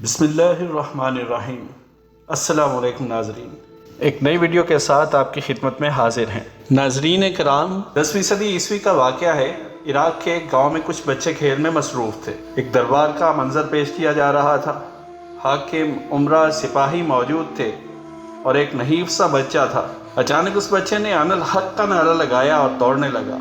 بسم اللہ الرحمن الرحیم۔ السلام علیکم ناظرین، ایک نئی ویڈیو کے ساتھ آپ کی خدمت میں حاضر ہیں۔ ناظرین کرام، 10ویں صدی عیسوی کا واقعہ ہے۔ عراق کے ایک گاؤں میں کچھ بچے کھیل میں مصروف تھے۔ ایک دربار کا منظر پیش کیا جا رہا تھا۔ حاکم، امراء، سپاہی موجود تھے اور ایک نحیف سا بچہ تھا۔ اچانک اس بچے نے ان الحق کا نعرہ لگایا اور دوڑنے لگا۔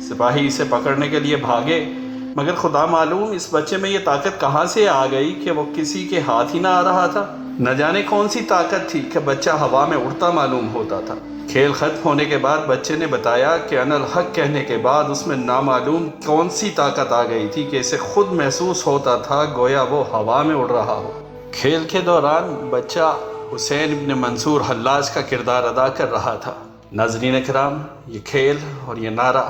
سپاہی اسے پکڑنے کے لیے بھاگے، مگر خدا معلوم اس بچے میں یہ طاقت کہاں سے آ گئی کہ وہ کسی کے ہاتھ ہی نہ آ رہا تھا۔ نہ جانے کون سی طاقت تھی کہ بچہ ہوا میں اڑتا معلوم ہوتا تھا۔ کھیل ختم ہونے کے بعد بچے نے بتایا کہ ان الحق کہنے کے بعد اس میں نامعلوم کون سی طاقت آ گئی تھی کہ اسے خود محسوس ہوتا تھا گویا وہ ہوا میں اڑ رہا ہو۔ کھیل کے دوران بچہ حسین ابن منصور حلاج کا کردار ادا کر رہا تھا۔ ناظرین کرام، یہ کھیل اور یہ نعرہ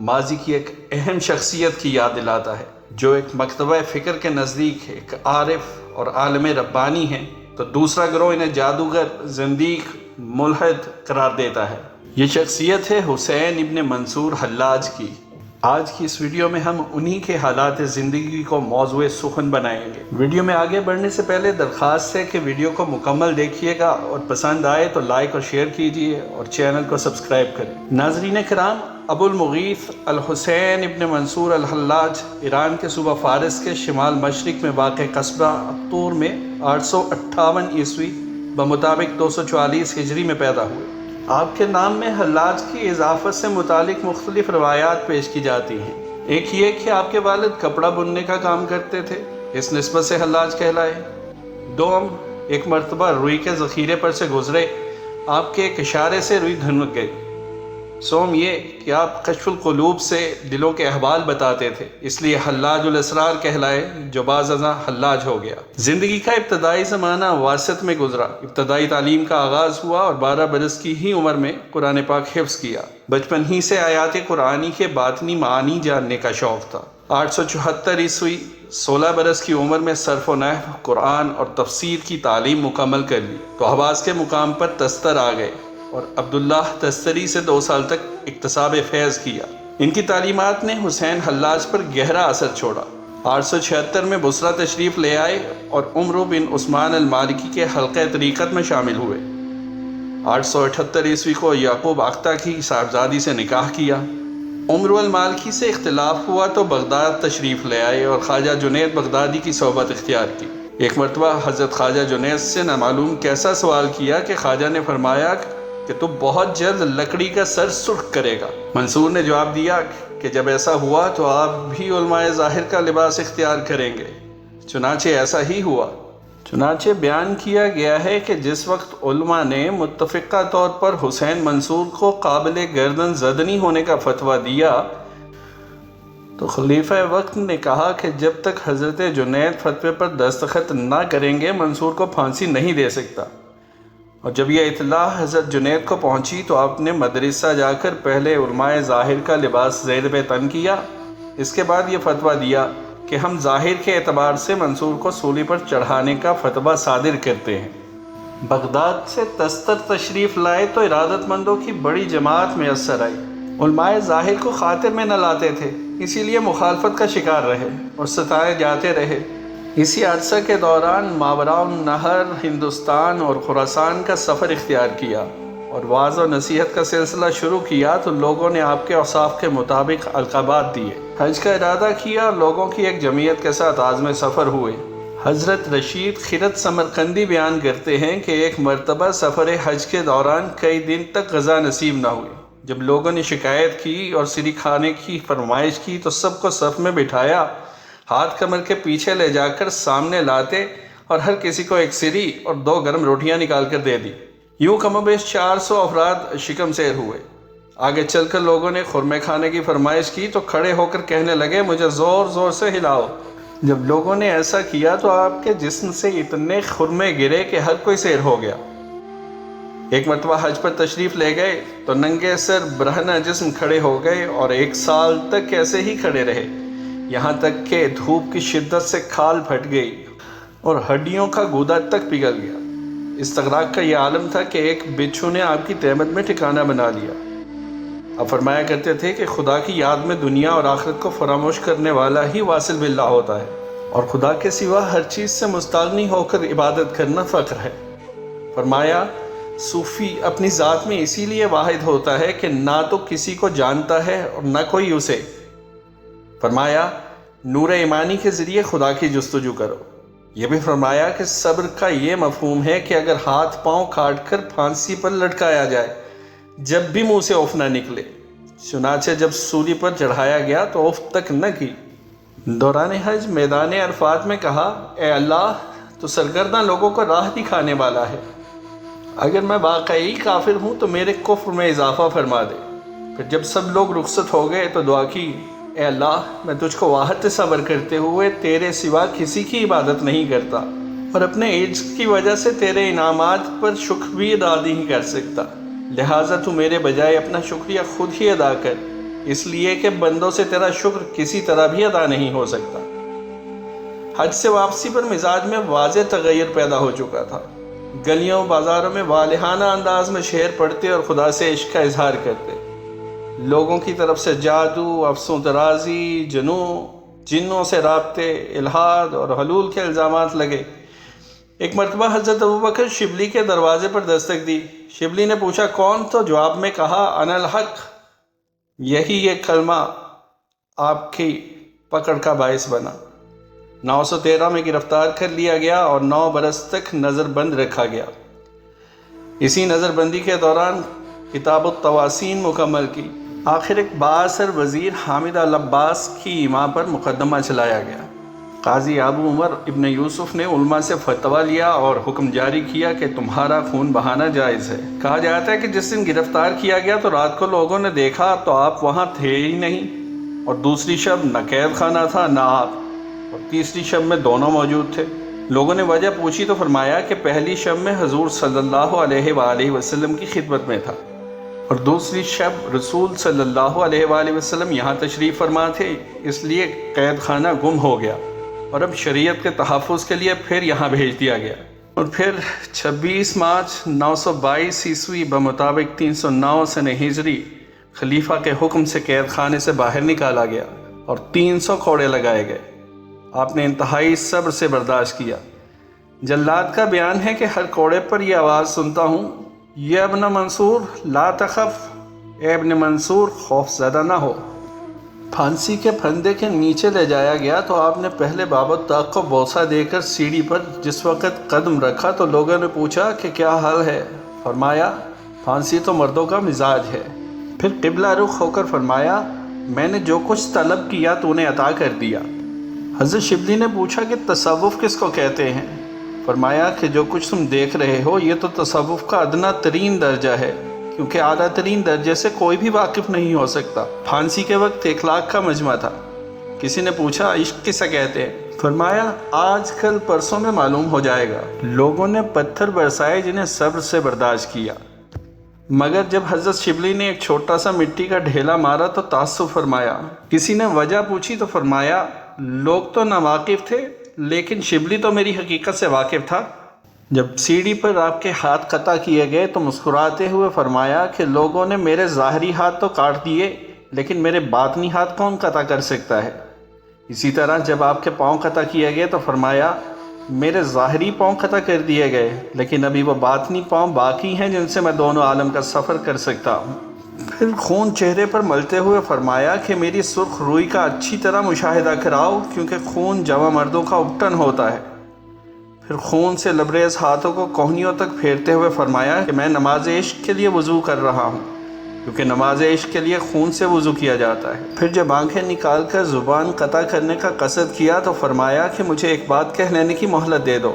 ماضی کی ایک اہم شخصیت کی یاد دلاتا ہے، جو ایک مکتبہ فکر کے نزدیک ایک عارف اور عالم ربانی ہیں، تو دوسرا گروہ انہیں جادوگر، زندیق، ملحد قرار دیتا ہے۔ یہ شخصیت ہے حسین ابن منصور حلاج کی۔ آج کی اس ویڈیو میں ہم انہی کے حالات زندگی کو موضوع سخن بنائیں گے۔ ویڈیو میں آگے بڑھنے سے پہلے درخواست ہے کہ ویڈیو کو مکمل دیکھیے گا اور پسند آئے تو لائک اور شیئر کیجیے اور چینل کو سبسکرائب کریں۔ ناظرین کرام، ابو المغیث الحسین ابن منصور الحلاج ایران کے صوبہ فارس کے شمال مشرق میں واقع قصبہ الطور میں 858 عیسوی بمطابق 244 ہجری میں پیدا ہوئے۔ آپ کے نام میں حلاج کی اضافت سے متعلق مختلف روایات پیش کی جاتی ہیں۔ ایک یہ کہ آپ کے والد کپڑا بننے کا کام کرتے تھے، اس نسبت سے حلاج کہلائے۔ دوم، ایک مرتبہ روئی کے ذخیرے پر سے گزرے، آپ کے ایک اشارے سے روئی دھنک گئی۔ سوم، یہ کہ آپ کشف القلوب سے دلوں کے احوال بتاتے تھے، اس لیے حلاج الاسرار کہلائے، جو بعض ازاں حلاج ہو گیا۔ زندگی کا ابتدائی زمانہ واسط میں گزرا۔ ابتدائی تعلیم کا آغاز ہوا اور 12 برس کی ہی عمر میں قرآن پاک حفظ کیا۔ بچپن ہی سے آیات قرآنی کے باطنی معانی جاننے کا شوق تھا۔ 874 عیسوی 16 برس کی عمر میں صرف و نحو، قرآن اور تفسیر کی تعلیم مکمل کر لی تو حواس کے مقام پر تستر آ گئے اور عبداللہ تستری سے 2 سال تک اکتساب فیض کیا۔ ان کی تعلیمات نے حسین حلاج پر گہرا اثر چھوڑا۔ 876 میں بصرہ تشریف لے آئے اور عمرو بن عثمان المالکی کے حلقہ طریقت میں شامل ہوئے۔ 878 عیسوی کو یعقوب اختہ کی صاحبزادی سے نکاح کیا۔ عمرو المالکی سے اختلاف ہوا تو بغداد تشریف لے آئے اور خواجہ جنید بغدادی کی صحبت اختیار کی۔ ایک مرتبہ حضرت خواجہ جنید سے نامعلوم کیسا سوال کیا کہ خواجہ نے فرمایا کہ تو بہت جلد لکڑی کا سر سرخ کرے گا۔ منصور نے جواب دیا کہ جب ایسا ہوا تو آپ بھی علماء ظاہر کا لباس اختیار کریں گے۔ چنانچہ ایسا ہی ہوا۔ چنانچہ بیان کیا گیا ہے کہ جس وقت علماء نے متفقہ طور پر حسین منصور کو قابل گردن زدنی ہونے کا فتویٰ دیا تو خلیفہ وقت نے کہا کہ جب تک حضرت جنید فتوے پر دستخط نہ کریں گے منصور کو پھانسی نہیں دے سکتا۔ اور جب یہ اطلاع حضرت جنید کو پہنچی تو آپ نے مدرسہ جا کر پہلے علماء ظاہر کا لباس زیر بے تن کیا، اس کے بعد یہ فتویٰ دیا کہ ہم ظاہر کے اعتبار سے منصور کو سولی پر چڑھانے کا فتویٰ صادر کرتے ہیں۔ بغداد سے تستر تشریف لائے تو ارادت مندوں کی بڑی جماعت میسر آئی۔ علماء ظاہر کو خاطر میں نہ لاتے تھے، اسی لیے مخالفت کا شکار رہے اور ستائے جاتے رہے۔ اسی عرصہ کے دوران ماوراء النہر ہندوستان اور خراسان کا سفر اختیار کیا اور وعظ و نصیحت کا سلسلہ شروع کیا تو لوگوں نے آپ کے اوصاف کے مطابق القابات دیے۔ حج کا ارادہ کیا، لوگوں کی ایک جمعیت کے ساتھ عازم سفر ہوئے۔ حضرت رشید خرد سمرقندی بیان کرتے ہیں کہ ایک مرتبہ سفر حج کے دوران کئی دن تک غذا نصیب نہ ہوئی۔ جب لوگوں نے شکایت کی اور سری کھانے کی فرمائش کی تو سب کو صف میں بٹھایا، ہاتھ کمر کے پیچھے لے جا کر سامنے لاتے اور ہر کسی کو ایک سری اور 2 گرم روٹیاں نکال کر دے دی۔ یوں کم و بیش 400 افراد شکم سیر ہوئے۔ آگے چل کر لوگوں نے خرمے کھانے کی فرمائش کی تو کھڑے ہو کر کہنے لگے، مجھے زور زور سے ہلاؤ۔ جب لوگوں نے ایسا کیا تو آپ کے جسم سے اتنے خرمے گرے کہ ہر کوئی سیر ہو گیا۔ ایک مرتبہ حج پر تشریف لے گئے تو ننگے سر برہنہ جسم کھڑے ہو گئے اور 1 سال تک ایسے ہی کھڑے رہے، یہاں تک کہ دھوپ کی شدت سے کھال پھٹ گئی اور ہڈیوں کا گودا تک پگھل گیا۔ استغراق کا یہ عالم تھا کہ ایک بچھو نے آپ کی تہمت میں ٹھکانہ بنا لیا۔ آپ فرمایا کرتے تھے کہ خدا کی یاد میں دنیا اور آخرت کو فراموش کرنے والا ہی واصل باللہ ہوتا ہے۔ اور خدا کے سوا ہر چیز سے مستغنی ہو کر عبادت کرنا فقر ہے۔ فرمایا صوفی اپنی ذات میں اسی لیے واحد ہوتا ہے کہ نہ تو کسی کو جانتا ہے اور نہ کوئی اسے۔ فرمایا نور ایمانی کے ذریعے خدا کی جستجو کرو۔ یہ بھی فرمایا کہ صبر کا یہ مفہوم ہے کہ اگر ہاتھ پاؤں کاٹ کر پھانسی پر لٹکایا جائے جب بھی منہ سے اف نہ نکلے، چنانچہ جب سولی پر چڑھایا گیا تو اف تک نہ کی۔ دوران حج میدان عرفات میں کہا، اے اللہ تو سرگرداں لوگوں کو راہ دکھانے والا ہے، اگر میں واقعی کافر ہوں تو میرے کفر میں اضافہ فرما دے۔ پھر جب سب لوگ رخصت ہو گئے تو دعا کی، اے اللہ میں تجھ کو واحد تصور کرتے ہوئے تیرے سوا کسی کی عبادت نہیں کرتا اور اپنے عجز کی وجہ سے تیرے انعامات پر شکر بھی ادا نہیں کر سکتا، لہٰذا تو میرے بجائے اپنا شکریہ خود ہی ادا کر، اس لیے کہ بندوں سے تیرا شکر کسی طرح بھی ادا نہیں ہو سکتا۔ حج سے واپسی پر مزاج میں واضح تغیر پیدا ہو چکا تھا۔ گلیوں بازاروں میں والہانہ انداز میں شعر پڑھتے اور خدا سے عشق کا اظہار کرتے۔ لوگوں کی طرف سے جادو، افسوں درازی، جنوں سے رابطے، الہاد اور حلول کے الزامات لگے۔ ایک مرتبہ حضرت ابوبکر شبلی کے دروازے پر دستک دی۔ شبلی نے پوچھا کون؟ تو جواب میں کہا انا الحق۔ یہی یہ کلمہ آپ کی پکڑ کا باعث بنا۔ 913 میں گرفتار کر لیا گیا اور 9 برس تک نظر بند رکھا گیا۔ اسی نظر بندی کے دوران کتاب التواسین مکمل کی۔ آخر ایک بااثر وزیر حامد العباس کی ایما پر مقدمہ چلایا گیا۔ قاضی ابو عمر ابن یوسف نے علماء سے فتویٰ لیا اور حکم جاری کیا کہ تمہارا خون بہانا جائز ہے۔ کہا جاتا ہے کہ جس دن گرفتار کیا گیا تو رات کو لوگوں نے دیکھا تو آپ وہاں تھے ہی نہیں، اور دوسری شب نہ قید خانہ تھا نہ آپ، اور تیسری شب میں دونوں موجود تھے۔ لوگوں نے وجہ پوچھی تو فرمایا کہ پہلی شب میں حضور صلی اللہ علیہ وآلہ وسلم کی خدمت میں تھا، اور دوسری شب رسول صلی اللہ علیہ وآلہ وسلم یہاں تشریف فرما تھے، اس لیے قید خانہ گم ہو گیا اور اب شریعت کے تحفظ کے لیے پھر یہاں بھیج دیا گیا۔ اور پھر 26 مارچ 922 عیسوی بمطابق 309 سن ہجری خلیفہ کے حکم سے قید خانے سے باہر نکالا گیا اور 300 کوڑے لگائے گئے۔ آپ نے انتہائی صبر سے برداشت کیا۔ جلاد کا بیان ہے کہ ہر کوڑے پر یہ آواز سنتا ہوں، یا ابن منصور لا تخف، اے ابن منصور خوف زدہ نہ ہو۔ پھانسی کے پھندے کے نیچے لے جایا گیا تو آپ نے پہلے باب الطاق کو بوسہ دے کر سیڑھی پر جس وقت قدم رکھا تو لوگوں نے پوچھا کہ کیا حال ہے؟ فرمایا پھانسی تو مردوں کا مزاج ہے۔ پھر قبلہ رخ ہو کر فرمایا میں نے جو کچھ طلب کیا تو نے عطا کر دیا۔ حضرت شبلی نے پوچھا کہ تصوف کس کو کہتے ہیں؟ فرمایا کہ جو کچھ تم دیکھ رہے ہو یہ تو تصوف کا ادنا ترین درجہ ہے، کیونکہ اعلیٰ ترین درجے سے کوئی بھی واقف نہیں ہو سکتا۔ پھانسی کے وقت 1 لاکھ کا مجمع تھا۔ کسی نے پوچھا عشق کسے کہتے ہیں؟ فرمایا آج کل پرسوں میں معلوم ہو جائے گا۔ لوگوں نے پتھر برسائے جنہیں صبر سے برداشت کیا، مگر جب حضرت شبلی نے ایک چھوٹا سا مٹی کا ڈھیلا مارا تو تعصب فرمایا۔ کسی نے وجہ پوچھی تو فرمایا لوگ تو ناواقف تھے لیکن شبلی تو میری حقیقت سے واقف تھا۔ جب سیڑھی پر آپ کے ہاتھ قطع کیے گئے تو مسکراتے ہوئے فرمایا کہ لوگوں نے میرے ظاہری ہاتھ تو کاٹ دیے لیکن میرے باطنی ہاتھ کون قطع کر سکتا ہے؟ اسی طرح جب آپ کے پاؤں قطع کیے گئے تو فرمایا میرے ظاہری پاؤں قطع کر دیے گئے لیکن ابھی وہ باطنی پاؤں باقی ہیں جن سے میں دونوں عالم کا سفر کر سکتا ہوں۔ پھر خون چہرے پر ملتے ہوئے فرمایا کہ میری سرخ روئی کا اچھی طرح مشاہدہ کراؤ کیونکہ خون جوان مردوں کا اپٹن ہوتا ہے۔ پھر خون سے لبریز ہاتھوں کو کوہنیوں تک پھیرتے ہوئے فرمایا کہ میں نماز عشق کے لیے وضو کر رہا ہوں، کیونکہ نماز عشق کے لیے خون سے وضو کیا جاتا ہے۔ پھر جب آنکھیں نکال کر زبان قطع کرنے کا قصد کیا تو فرمایا کہ مجھے ایک بات کہہ لینے کی مہلت دے دو۔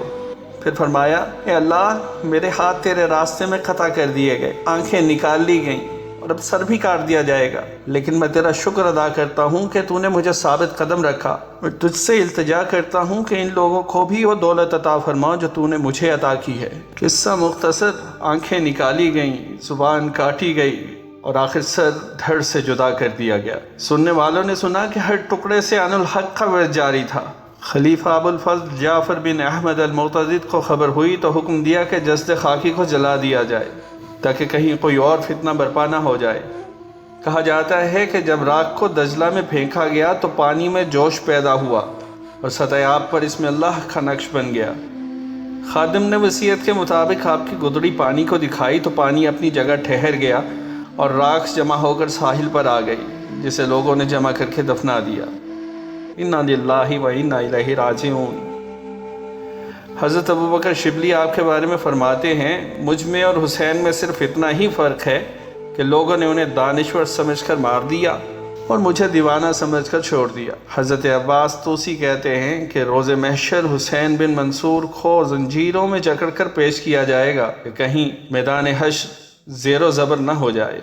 پھر فرمایا اے اللہ میرے ہاتھ تیرے راستے میں قطع کر دیے گئے، آنکھیں نکال لی گئیں اور اب سر بھی کاٹ دیا جائے گا، لیکن میں تیرا شکر ادا کرتا ہوں کہ تو نے مجھے ثابت قدم رکھا۔ میں تجھ سے التجا کرتا ہوں کہ ان لوگوں کو بھی وہ دولت عطا فرما جو تو نے مجھے عطا کی ہے۔ قصہ مختصر، آنکھیں نکالی گئیں، زبان کاٹی گئی اور آخر سر دھڑ سے جدا کر دیا گیا۔ سننے والوں نے سنا کہ ہر ٹکڑے سے ان الحق کا ورد جاری تھا۔ خلیفہ ابو الفضل جعفر بن احمد المعتضد کو خبر ہوئی تو حکم دیا کہ جسد خاکی کو جلا دیا جائے تاکہ کہیں کوئی اور فتنہ برپا نہ ہو جائے۔ کہا جاتا ہے کہ جب راکھ کو دجلہ میں پھینکا گیا تو پانی میں جوش پیدا ہوا اور سطح آب پر اس میں اللہ کا نقش بن گیا۔ خادم نے وصیت کے مطابق آگ کی گدڑی پانی کو دکھائی تو پانی اپنی جگہ ٹھہر گیا اور راکھ جمع ہو کر ساحل پر آ گئی، جسے لوگوں نے جمع کر کے دفنا دیا۔ انا للہ و انا الیہ راجعون۔ حضرت ابوبکر شبلی آپ کے بارے میں فرماتے ہیں، مجھ میں اور حسین میں صرف اتنا ہی فرق ہے کہ لوگوں نے انہیں دانشور سمجھ کر مار دیا اور مجھے دیوانہ سمجھ کر چھوڑ دیا۔ حضرت عباس توسی کہتے ہیں کہ روز محشر حسین بن منصور کو زنجیروں میں جکڑ کر پیش کیا جائے گا کہ کہیں میدان حشر زیر و زبر نہ ہو جائے۔